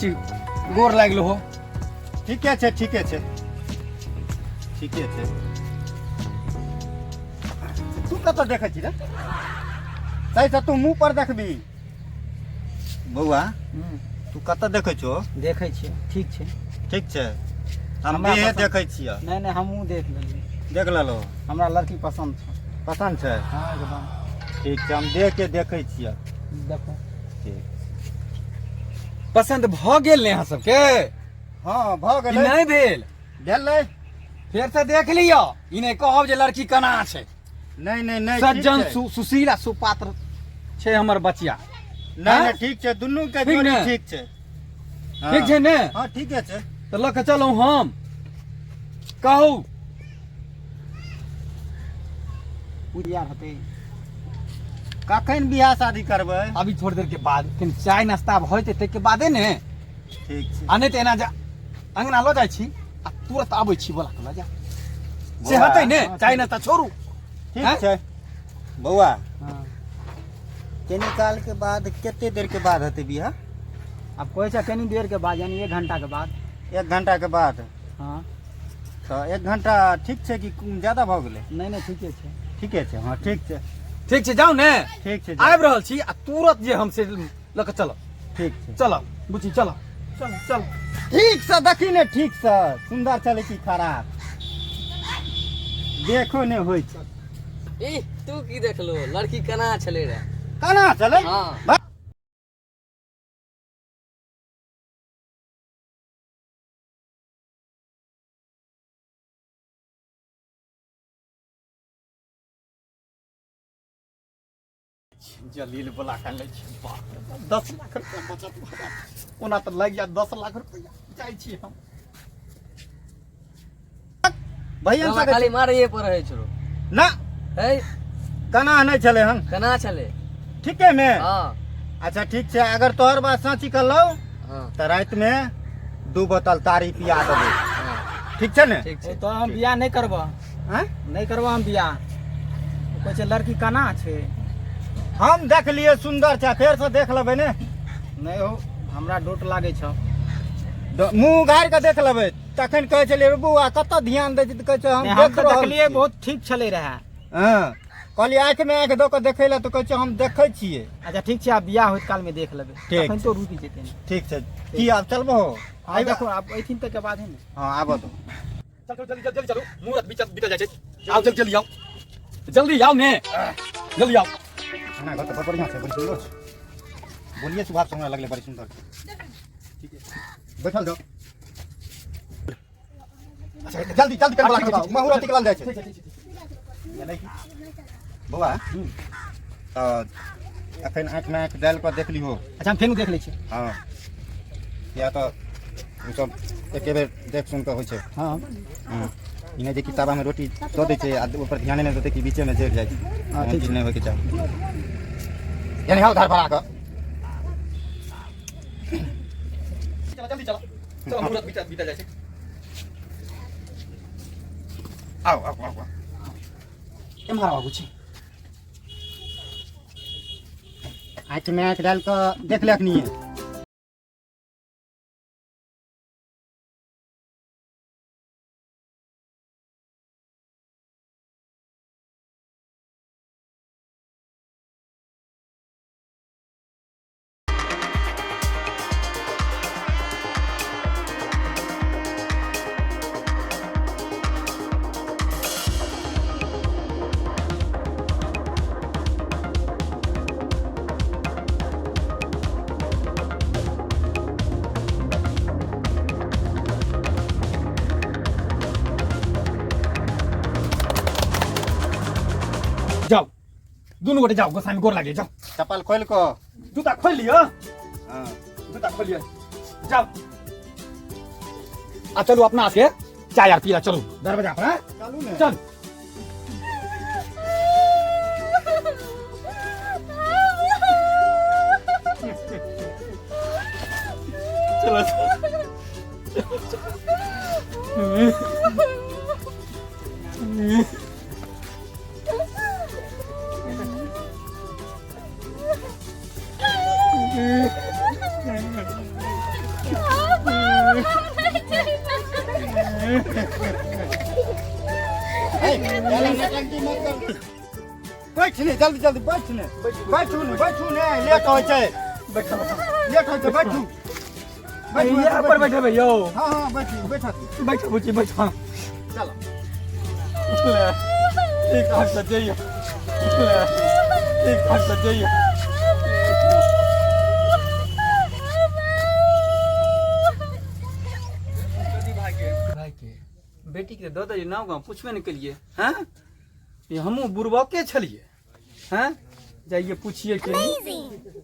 छी गोर लाग लो हो। ठीके छै ठीके छै ठीके छै। तू कतऽ देखै छी रे? सही से तू मुँह पर देखबी। बौआ तू कतऽ देखै छो? देखै छियै ठीक छै। ठीक छै हम हमरा देहे पसन्द- देखै छियै। नहीं हमहूँ देख लेलियै। देख लेलो हमरा लड़की पसंद छै। पसंद छै? हाँ एकदम। ठीक छै हम देख के देखै छियै। देखो ठीक पसंद भ गेल ने अहाँ सबके? हाँ भऽ कि गेलै। नहीं भेल? भेलै। फेर से देख लियो ई नहीं कहब जे लड़की केना छै। नहीं नहीं नहीं सज्जन ठीक छै। सुशील आ सुपात्र छै हमर बचिया। नहीं नहीं ठीक छै दुनू के ठीक जोड़ी ने? ठीक छै। ठीक छै ने? हाँ ठीके छै। तो लऽ के चलू हम कहू यार हते कखन बियाह शादी करबै? अभी थोड़ी देर के बाद कनी चाय नाश्ता भ जेतै तै के बादे ने। ठीक छै। आ नहीं तो एना जा अंगना ल जाइ छी आ तुरंत आबै छी बोला के ल जा से बौआ, हतै ने? चाय नाश्ता छोड़ू। ठीक हैं? छै बौआ। हाँ। कनी काल के बाद कते देर के बाद हेतै बियाह? अब कोई सा कनी देर के बाद यानी 1 घंटा के बाद। 1 घंटा के बाद? हाँ तो 1 घंटा ठीक छै कि ज्यादा भऽ गेलै? नहीं ठीके छै। ठीके छै हाँ ठीक छै। ठीक छै जाऊ ने। ठीक छै आबि रहल छी आ तुरंत जे हमसे ल के चलो। ठीक छै। चलो बुची चलो चलो चलो। ठीक से देखी ने ठीक से सुंदर चले की खराब देखो ने होइ छै। ई तू की देखलो लड़की केना छले रे? केना चले? हाँ। जलील बोला कर ले छी बाप रे बाप, 10 लाख रुपया बचत भरा ओना तो लग गया 10 लाख रुपया जाई छी हम। भैया हमरा खाली मारे पर है छोरो। ना है केना नहीं चले हम केना छले? ठीके में? हां अच्छा ठीक छै अगर तोहर बात सच्ची कहलो हां तो रात में 2 बोतल तारी पिया देबो। हां ठीक छै ने? ठीक छै। तो हम बियाह नहीं करबा। हैं? नहीं करबा हम बियाह। कोई छे लड़की कना छे? हम देख लिए सुंदर छै फेर से देख लेबै ने। नहीं हो हमरा डोट लागे छ। मुंह गाड़ के देख लेबै तखन कहै छलिए रे बौआ कतऽ ध्यान दै छी तऽ कहै छै हम हम देख तो रहल देखलिए छियै। बहुत ठीक चले रहा। हाँ कहलिए आँख में आँख दो के देखै ला तो कहै छै हम देखै छियै। अच्छा ठीक छै आप बियाह होत काल में देख लेबे। ठीक तखन तो रुकी जेते ने। ठीक छै की आब चलबो? हां देखो आप एथिन तक के बाद है ने। हाँ आबो तो चलो जल्दी जल्दी चलो मुहूर्त बीतल जाय छै। आओ जल्दी आओ जल्दी आओ ने जल्दी आओ। खाना घर तो बड़ बढ़िया छै बड़ी सुंदर छै। बोलिए सुभाष हमरा लगले बड़ी सुंदर छै। ठीक है बैठल जाओ। अच्छा जल्दी जल्दी कर बला मुहूर्त निकल जाय छै। बौआ तो अखन आँख में आँख डाल कर देख ली हो। अच्छा हम फेन देख ले छी। हाँ या तो उ सब एके बेर देख सुन के होइ छै। हां इन्हें जे किताबा में रोटी दो दै छै आ ऊपर ध्यान नहीं देते कि बीचे में जड़ जाए छै। हाँ, ठीक ठीक चीज नहीं होय के चाही। यानी हाल धार भरा के चलो जल्दी चलो चलो मुहूर्त बीतल जाय छै। आओ आओ आओ एम्हर आबू छी। आँख में आँख डाल के देख ले अखनी। जाओ दोनों गोटे जाओ गोसाई में गोर लागे जाओ। चप्पल खोल को जूता खोल लियो। हाँ जूता खोल लियो जाओ। आ चलो अपना से चाय यार पिया चलो दरवाजा पर। चलू ने चल चलो बैठ ने जल्दी जल्दी बैठ ने बैठू ने लेट हो छै बैठो लेट हो छै बैठू यहाँ पर बैठे भैया हाँ हाँ बैठू बैठा बैठो बुची बैठो हाँ चलो एक हाथ से जाइए एक हाथ से जाइए भाई के बेटी के दो दे नाव गाँव पूछबे नहीं कलिए हैं ये हमू बुरबके छलिए हैं जाइए पूछिए के